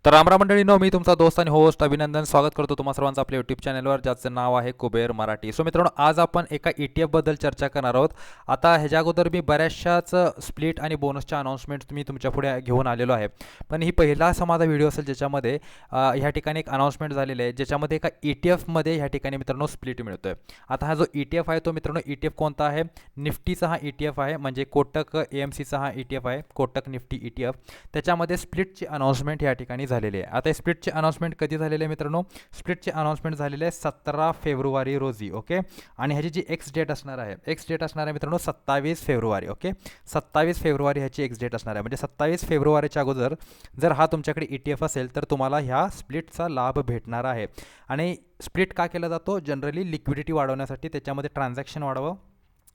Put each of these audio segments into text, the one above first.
तर रामराम मंडळींनो, मी तुमचा दोस्त आणि होस्ट अभिनंदन स्वागत करतो तुम्हा सर्वांचं आपल्या यूट्यूब चॅनलवर, ज्याचं नाव आहे कुबेर मराठी. सो मित्रांनो, आज आपण एका ETF बद्दल चर्चा करणार आहोत. आता ह्याच्या अगोदर मी बऱ्याचशाच स्प्लिट आणि बोनसच्या अनाउन्समेंट्स मी तुमच्या पुढे घेऊन आलेलो आहे. पण ही पहिला असा माझा व्हिडिओ असेल ज्याच्यामध्ये ह्या ठिकाणी एक अनाउन्समेंट झालेली आहे, ज्याच्यामध्ये एका ETF ह्या ठिकाणी मित्रांनो स्प्लिट मिळतोय. आता हा जो ETF आहे तो मित्रांनो ETF कोणता आहे? निफ्टीचा हा ETF आहे, म्हणजे कोटक AMCचा हा ETF आहे, कोटक निफ्टी ETF. त्याच्यामध्ये स्प्लिटची अनाउन्समेंट या ठिकाणी झालेली आहे. आता स्प्लिटचे अनाउन्समेंट कधी झालेले आहे मित्रांनो? स्प्लिटचे अनाउन्समेंट झालेले आहे 17 फेब्रुवारी रोजी. ओके, आणि ह्याची जी एक्स डेट असणार आहे मित्रांनो 27 फेब्रुवारी. ओके, 27 फेब्रुवारी ह्याची एक्स डेट असणार आहे. म्हणजे 27 फेब्रुवारीच्या अगोदर जर हा तुमच्याकडे ETF असेल तर तुम्हाला ह्या स्प्लिटचा लाभ भेटणार आहे. आणि स्प्लिट का केला जातो? जनरली लिक्विडिटी वाढवण्यासाठी, त्याच्यामध्ये ट्रान्झॅक्शन वाढवावं,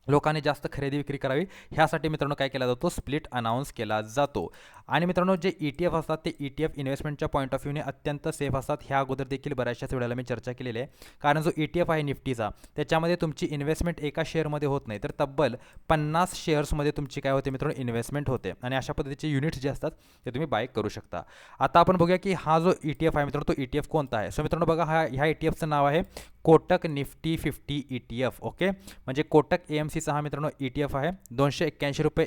लोकांनी जास्त खरेदी विक्री करावी, ह्यासाठी मित्रांनो काय केला जातो? स्प्लिट अनाऊन्स केला जातो. आणि मित्रांनो, जे ETF असतात ते ETF इन्व्हेस्टमेंटच्या पॉईंट ऑफ व्ह्यूने अत्यंत सेफ असतात. ह्या अगोदर देखील बऱ्याचशाच वेळेला मी चर्चा केलेली आहे. कारण जो ETF आहे निफ्टीचा, त्याच्यामध्ये तुमची इन्व्हेस्टमेंट एका शेअरमध्ये होत नाही, तर तब्बल 50 शेअर्समध्ये तुमची काय होते मित्रांनो? इन्व्हेस्टमेंट होते. आणि अशा पद्धतीचे युनिट्स जे असतात ते तुम्ही बाय करू शकता. आता आपण बघूया की हा जो ETF आहे मित्रांनो, तो ETF कोणता आहे? सो मित्रांनो बघा, ह्या ETFचं नाव आहे कोटक निफ्टी 50 ETF. ओके, म्हणजे कोटक AMCचा हा मित्रांनो ETF आहे. 281 रुपये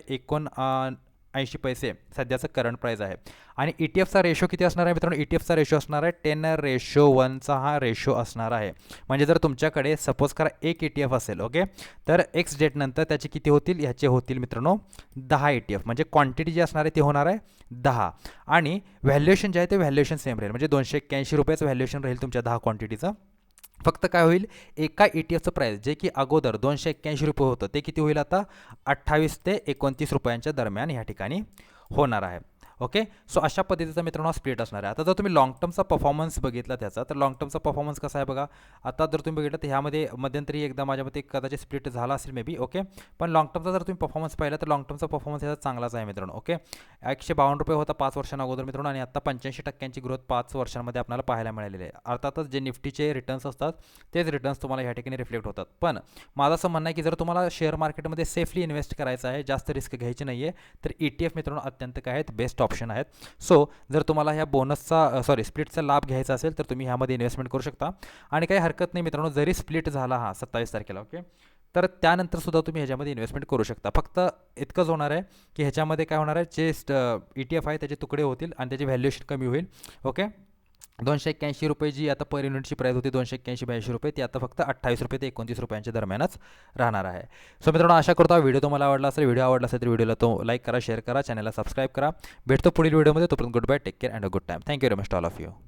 80 पैसे सध्याचं करंट प्राईस आहे. आणि ETFचा रेशो किती असणार आहे मित्रांनो? ETFचा रेशो असणार आहे 10:1चा हा रेशो असणार आहे. म्हणजे जर तुमच्याकडे सपोज करा एक ETF असेल, ओके, तर एक्स डेट नंतर त्याचे किती होतील? ह्याचे होतील मित्रांनो 10 ETF. म्हणजे क्वांटिटी जी असणार आहे ती होणार आहे 10. आणि व्हॅल्युएशन जे आहे ते व्हॅल्युएशन सेम राहील. म्हणजे 281 रुपयाचं व्हॅल्युएशन राहील तुमच्या 10 क्वांटिटीचं. फक्त काय होईल? एका ETFचं प्राईस जे की अगोदर 281 रुपये होतं ते किती होईल आता? 28 ते 29 रुपयांच्या दरम्यान ह्या ठिकाणी होणार आहे. ओके, सो अशा पद्धतीचा मित्रांनो स्प्लिट असणार आहे. आता जर तुम्ही लॉंग टर्मचा परफॉर्मन्स बघितला त्याचा, तर लॉंग टर्मचा परफॉर्मन्स कसा आहे बघा. आता जर तुम्ही बघितलं तर ह्यामध्ये मध्यंतरी एकदा माझ्या मते कदाचित स्प्लिट झाला असेल मे बी. ओके, पण लॉंग टर्मचा जर तुम्ही परफॉर्मन्स पाहिला तर लॉंग टर्मचा परफॉर्मन्स ह्याचा चांगलाच आहे मित्रांनो. ओके, 152 रुपये होता 5 वर्षांअगोदर मित्रांनो, आणि आता 85% ग्रोथ 5 वर्षांमध्ये आपल्याला पाहायला मिळालेली आहे. अर्थातच जे निफ्टीचे रिटर्न्स असतात तेच रिटर्न्स तुम्हाला ह्या ठिकाणी रिफ्लेक्ट होतात. पण माझं असं म्हणणं आहे की जर तुम्हाला शेअर मार्केटमध्ये सेफली इन्व्हेस्ट करायचं आहे, जास्त रिस्क घ्यायची नाही आहे, तर ETF मित्रांनो अत्यंत काय आहेत? बेस्ट ऑप्शन आहेत. सो जर तुम्हाला ह्या बोनसचा स्प्लिटचा लाभ घ्यायचा असेल तर तुम्ही ह्यामध्ये इन्व्हेस्टमेंट करू शकता. आणि काही हरकत नाही मित्रांनो, जरी स्प्लिट झाला हा 27 तारखेला, ओके, तर त्यानंतर सुद्धा तुम्ही ह्याच्यामध्ये इन्व्हेस्टमेंट करू शकता. फक्त इतकंच होणार आहे की ह्याच्यामध्ये काय होणार आहे? जे ETF आहे त्याचे तुकडे होतील आणि त्याची व्हॅल्युएशन कमी होईल. ओके, 281 रुपये जी आता पर युनिटची प्राईस होती 281-82 रुपये, ती आता फक्त 28 रुपये ते 29 रुपयांच्या दरम्यानच राहणार आहे. सो मित्रांनो, आशा करतो हा व्हिडिओ तुम्हाला आवडला असेल. व्हिडिओ आवडला असेल तर व्हिडिओला तो लाईक करा, शेअर करा, चॅनलला सबस्क्राईब करा. भेटतो पुढील व्हिडिओमध्ये. तोपर्यंत good bye, take care and a good time. Thank you very much all of you.